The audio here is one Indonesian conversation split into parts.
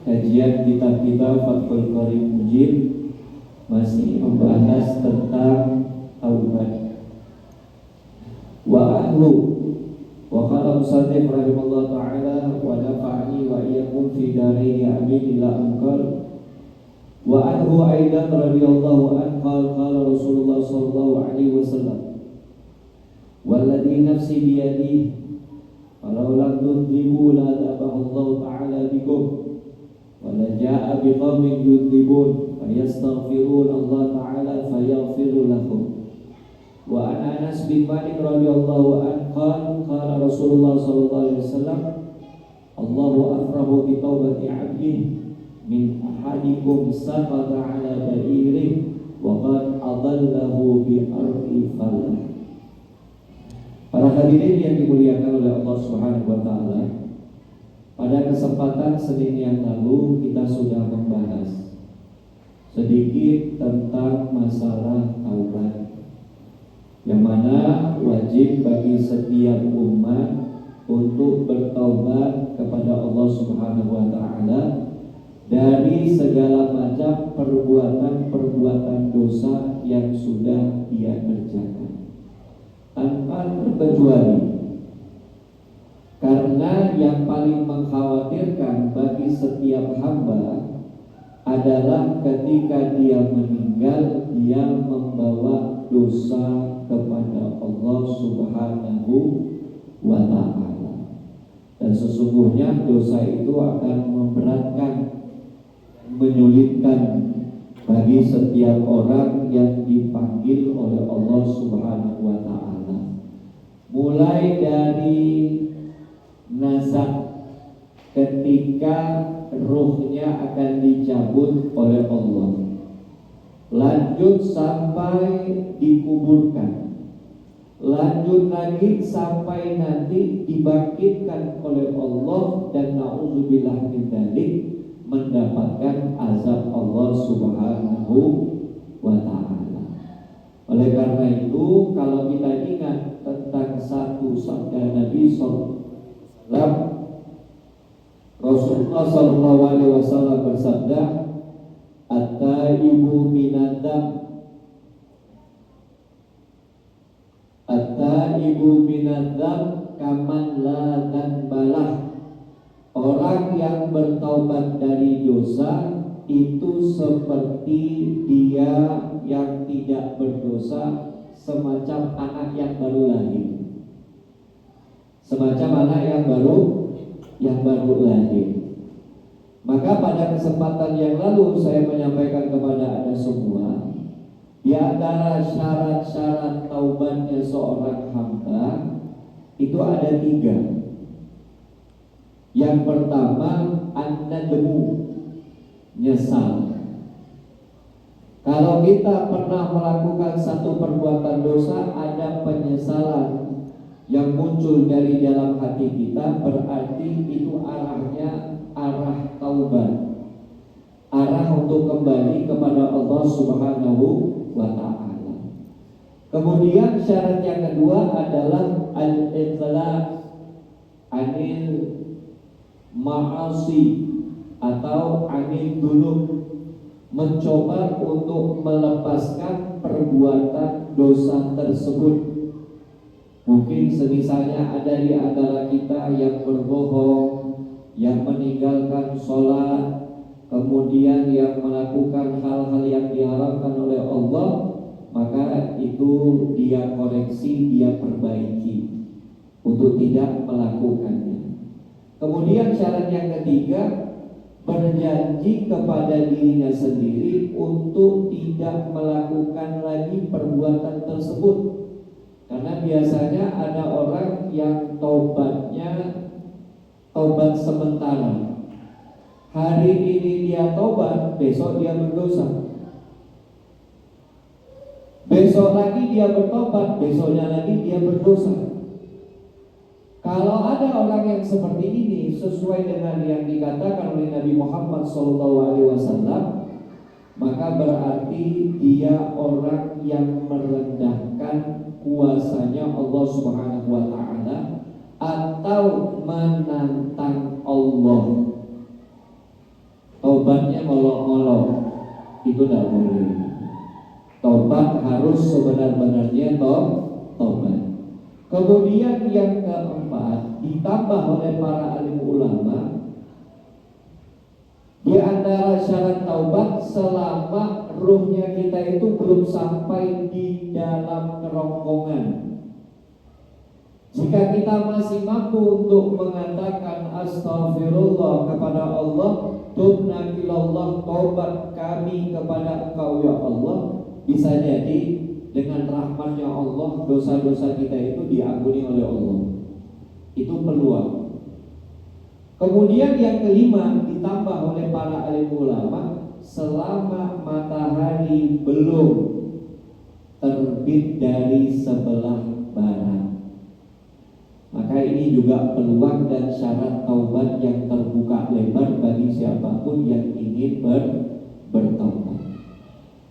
Kajian kitab kita Fathul Qorib Mujib masih membahas tentang taubat. Wa anhu wa qala musannif rahimahullah ta'ala wa nafa'ani wa iyyakum fi daraini amin ila anqal. Wa anhu aidan radhiyallahu anhu qala Rasulullah sallallahu alaihi wasallam walladhi nafsi biyadihi walau lam tudhibu la dhabahu Allah ta'ala bikum wala jaa biqaumin yudhibun fayastaghfirun Allah ta'ala fayaghfiru lahum. Wa an Anas bin Malik radhiyallahu anhu qala Rasulullah sallallahu alaihi wasallam Allahu afrahu bi taubati 'abdihi min ahadikum saqata 'ala ba'irihi wa qad adallahu bi ardi falah. Para hadirin yang dimuliakan oleh Allah Subhanahu wa taala, pada kesempatan Senin yang lalu kita sudah membahas sedikit tentang masalah taubat, yang mana wajib bagi setiap umat untuk bertaubat kepada Allah Subhanahu wa taala dari segala macam perbuatan-perbuatan dosa yang sudah dia kerjakan tanpa terkecuali. Karena yang paling mengkhawatirkan bagi setiap hamba adalah ketika dia meninggal, dia membawa dosa kepada Allah Subhanahu wa ta'ala. Dan sesungguhnya dosa itu akan memberatkan, menyulitkan bagi setiap orang yang dipanggil oleh Allah Subhanahu wa ta'ala. Mulai dari nazak, ketika ruhnya akan dicabut oleh Allah, lanjut sampai dikuburkan, lanjut lagi sampai nanti dibangkitkan oleh Allah, dan na'udzubillah min dzalik mendapatkan azab Allah Subhanahu wa ta'ala. Oleh karena itu, kalau kita ingat tentang satu sabda Nabi SAW, Rasulullah SAW bersabda, "At-taibu minadzam, at-taibu minadzam kaman la dzambalah." Orang yang bertaubat dari dosa itu seperti dia yang tidak berdosa, semacam anak yang baru lahir. Semacam anak yang baru lahir. Maka pada kesempatan yang lalu saya menyampaikan kepada Anda semua, di antara syarat-syarat taubatnya seorang hamba itu ada 3. Yang pertama, an-nadmu, nyesal. Kalau kita pernah melakukan satu perbuatan dosa, ada penyesalan yang muncul dari dalam hati kita, berarti itu arahnya arah taubat, arah untuk kembali kepada Allah Subhanahu wa ta'ala. Kemudian syarat yang kedua adalah al-ikhlas anil ma'asi atau anil dzunub, mencoba untuk melepaskan perbuatan dosa tersebut. Mungkin semisalnya ada di antara kita yang berbohong, yang meninggalkan sholat, kemudian yang melakukan hal-hal yang diharamkan oleh Allah, maka itu dia koreksi, dia perbaiki untuk tidak melakukannya. Kemudian syarat yang ketiga, berjanji kepada dirinya sendiri untuk tidak melakukan lagi perbuatan tersebut. Karena biasanya ada orang yang taubatnya taubat sementara. Hari ini dia taubat, besok dia berdosa. Besok lagi dia bertobat, besoknya lagi dia berdosa. Kalau ada orang yang seperti ini, sesuai dengan yang dikatakan oleh Nabi Muhammad SAW, maka berarti dia orang yang merendahkan kuasanya Allah Subhanahu wa ta'ala atau menantang Allah. Itu tidak boleh. Tobat harus sebenar-benarnya tobat. Kemudian yang keempat, ditambah oleh para alim ulama, di antara syarat taubat selama ruhnya kita itu belum sampai di dalam kerongkongan. Jika kita masih mampu untuk mengatakan astaghfirullah kepada Allah, tubna ilallah, taubat kami kepada Engkau ya Allah, bisa jadi dengan rahmatnya Allah dosa-dosa kita itu diampuni oleh Allah. Itu peluang. Kemudian yang kelima, ditambah oleh para alim ulama, selama matahari belum terbit dari sebelah barat. Maka ini juga peluang dan syarat taubat yang terbuka lebar bagi siapapun yang ingin bertaubat.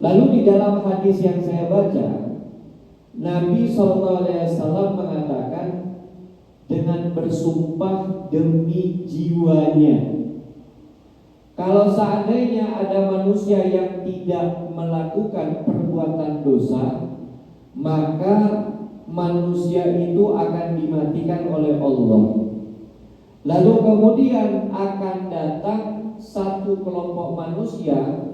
Lalu di dalam hadis yang saya baca, Nabi SAW mengatakan dengan bersumpah demi jiwanya, kalau seandainya ada manusia yang tidak melakukan perbuatan dosa, maka manusia itu akan dimatikan oleh Allah. Lalu kemudian akan datang satu kelompok manusia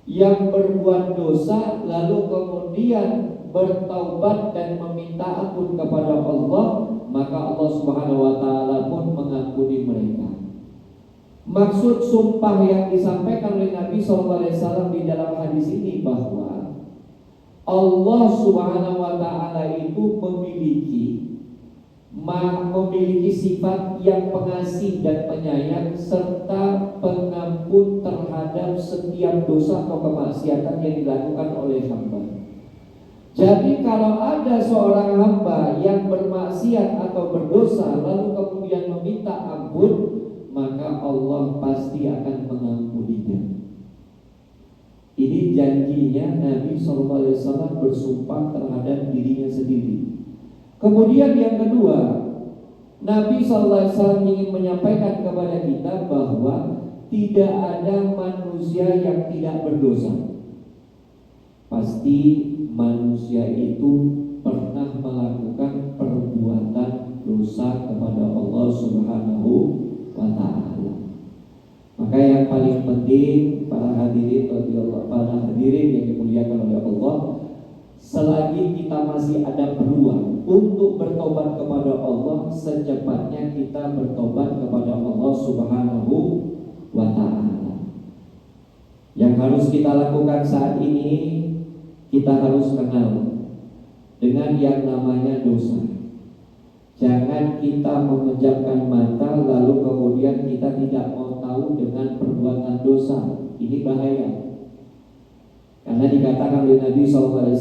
yang berbuat dosa, lalu kemudian bertaubat dan meminta ampun kepada Allah, maka Allah Subhanahu wa taala pun mengampuni mereka. Maksud sumpah yang disampaikan oleh Nabi SAW di dalam hadis ini bahwa Allah Subhanahu wa taala itu memiliki sifat yang pengasih dan penyayang serta pengampun terhadap setiap dosa atau kemaksiatan yang dilakukan oleh hamba. Jadi kalau ada seorang hamba yang bermaksiat atau berdosa lalu kemudian meminta ampun, maka Allah pasti akan mengampuninya. Ini janjinya Nabi SAW bersumpah terhadap dirinya sendiri. Kemudian yang kedua, Nabi SAW ingin menyampaikan kepada kita bahwa tidak ada manusia yang tidak berdosa. Pasti manusia itu pernah melakukan perbuatan dosa kepada Allah Subhanahu wa ta'ala. Maka yang paling penting para hadirin yang dimuliakan oleh Allah, selagi kita masih ada peluang untuk bertobat kepada Allah, secepatnya kita bertobat kepada Allah Subhanahu wa ta'ala. Yang harus kita lakukan saat ini, kita harus kenal dengan yang namanya dosa. Jangan kita memejamkan mata lalu kemudian kita tidak mau tahu dengan perbuatan dosa. Ini bahaya. Karena dikatakan oleh Nabi SAW,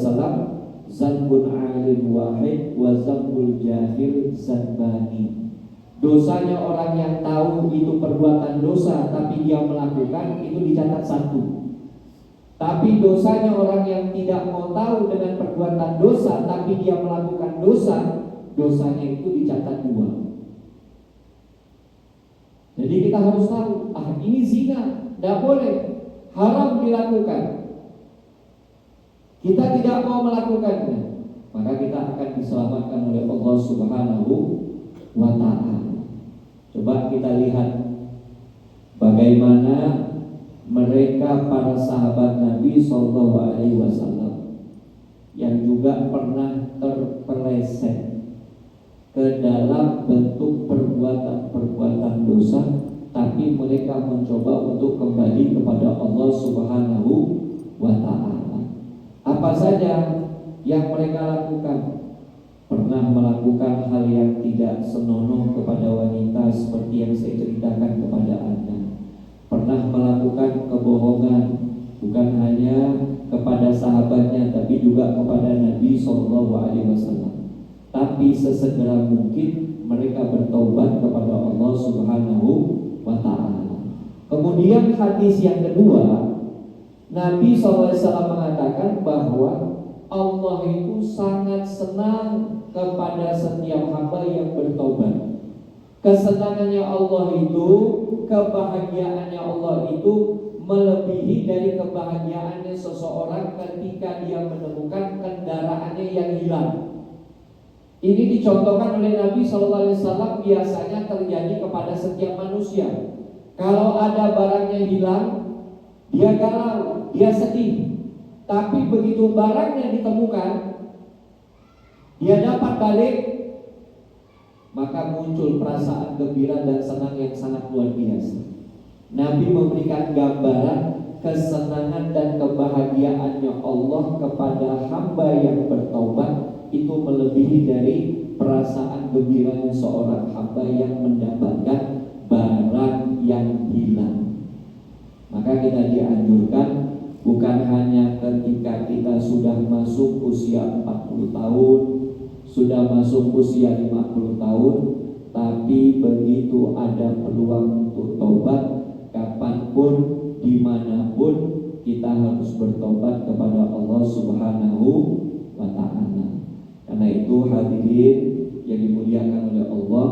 zanbun alim wahid wa zanbul jahil zanbani. Dosanya orang yang tahu itu perbuatan dosa tapi dia melakukan, itu dicatat satu. Tapi dosanya orang yang tidak mau tahu dengan perbuatan dosa tapi dia melakukan dosa, dosanya itu dicatat dua. Jadi kita harus tahu, ini zina, tidak boleh, haram dilakukan. Kita tidak mau melakukannya, maka kita akan diselamatkan oleh Allah Subhanahu wa ta'ala. Coba kita lihat bagaimana mereka para sahabat Nabi SAW yang juga pernah terpeleset ke dalam bentuk perbuatan dosa, tapi mereka mencoba untuk kembali kepada Allah Subhanahu wa ta'ala. Apa saja yang mereka lakukan? Pernah melakukan hal yang tidak senonoh kepada wanita seperti yang saya ceritakan kepada Anda. Pernah melakukan kebohongan, bukan hanya kepada sahabatnya tapi juga kepada Nabi SAW. Tapi sesegera mungkin mereka bertaubat kepada Allah Subhanahu wa ta'ala. Kemudian hadis yang kedua, Nabi SAW mengatakan bahwa Allah itu sangat senang kepada setiap hamba yang bertaubat. Kesenangannya Allah itu, kebahagiaannya Allah itu melebihi dari kebahagiaannya seseorang ketika dia menemukan kendaraannya yang hilang. Ini dicontohkan oleh Nabi SAW, biasanya terjadi kepada setiap manusia. Kalau ada barangnya hilang, dia galau, dia sedih. Tapi begitu barangnya ditemukan, dia dapat balik, maka muncul perasaan gembira dan senang yang sangat luar biasa. Nabi memberikan gambaran kesenangan dan kebahagiaannya Allah kepada hamba yang bertaubat itu melebihi dari perasaan gembiranya seorang hamba yang mendapatkan barang yang hilang. Maka kita dianjurkan bukan hanya ketika kita sudah masuk usia 40 tahun, sudah masuk usia 50 tahun, tapi begitu ada peluang untuk taubat, kapanpun, dimanapun, kita harus bertobat kepada Allah Subhanahu wa Ta'ala. Karena itu hadirin yang dimuliakan oleh Allah,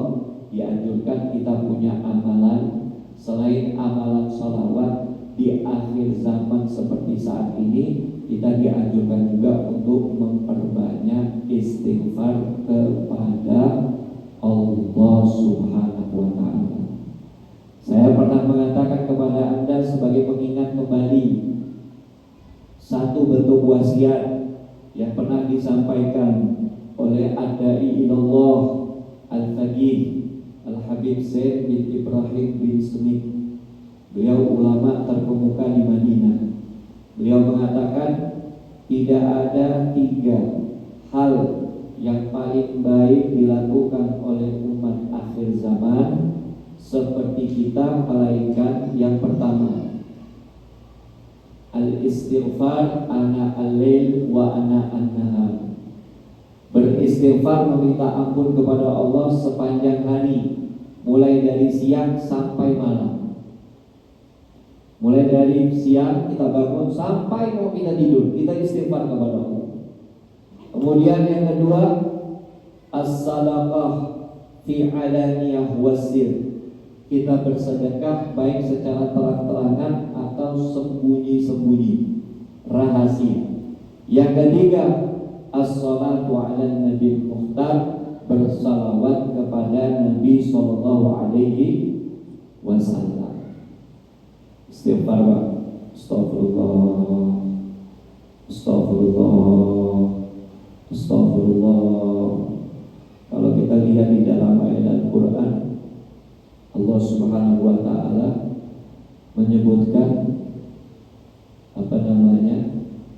dianjurkan kita punya amalan selain amalan salawat. Di akhir zaman seperti saat ini, kita dianjurkan juga untuk memperbanyak istighfar kepada Allah Subhanahu wa Ta'ala. Saya pernah mengatakan kepada Anda sebagai pengingat kembali satu bentuk wasiat yang pernah disampaikan oleh Ad-Da'i Ilallah Al-Faqih Al-Habib Zaid bin Ibrahim bin Smith. Beliau ulama terkemuka di Madinah. Beliau mengatakan tidak ada 3 hal yang paling baik dilakukan oleh umat akhir zaman seperti kita, melainkan yang pertama, al-istighfar ana al-lail wa ana an-nahar. Beristighfar, meminta ampun kepada Allah sepanjang hari, mulai dari siang sampai malam. Mulai dari siang kita bangun sampai mau kita tidur, kita istighfar kepada Allah. Kemudian yang kedua, as-sadaqah fi alaniyah wasir. Kita bersedekah baik secara terang-terangan atau sembunyi-sembunyi, rahasia. Yang ketiga, as-salatu ala nabi muhtar, bersalawat kepada Nabi sallallahu alaihi wasallam. Istighfar, Pak. Astagfirullah, astagfirullah, astagfirullah. Kalau kita lihat di dalam ayat Al-Quran, Allah Subhanahu wa Ta'ala menyebutkan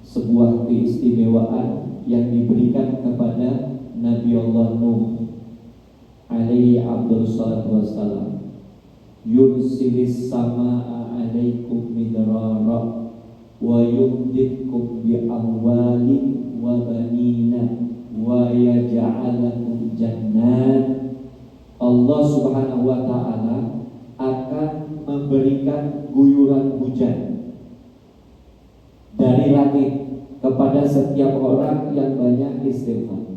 sebuah keistimewaan yang diberikan kepada Nabi Allah Nuh alaihi abdul salatu wassalam. Yursilis sama'a alaikum midrara wa yumditkum bi amwalin wa banina wa yaj'alakum jannat. Allah Subhanahu wa ta'ala akan memberikan guyuran hujan dari langit kepada setiap orang yang banyak istighfar.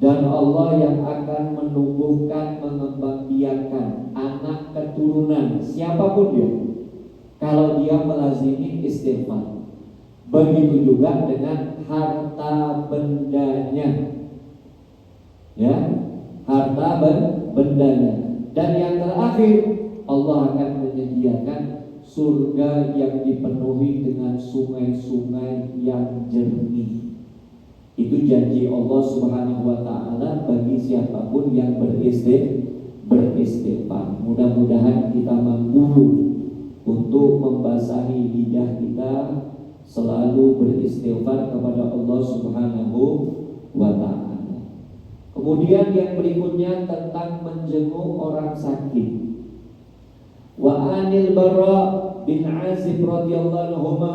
Dan Allah yang akan menumbuhkan, mengembangbiakkan anak keturunan siapapun dia, kalau dia melazimi istighfar. Begitu juga dengan harta bendanya, ya, harta bendanya. Dan yang terakhir, Allah akan menyediakan surga yang dipenuhi dengan sungai-sungai yang jernih. Itu janji Allah Subhanahu wa ta'ala bagi siapapun yang beristighfar. Mudah-mudahan kita mampu untuk membasahi lidah kita, selalu beristighfar kepada Allah Subhanahu wa ta'ala. Kemudian yang berikutnya tentang menjenguk orang sakit. Wa anil Bara bin Azib radhiyallahu anhu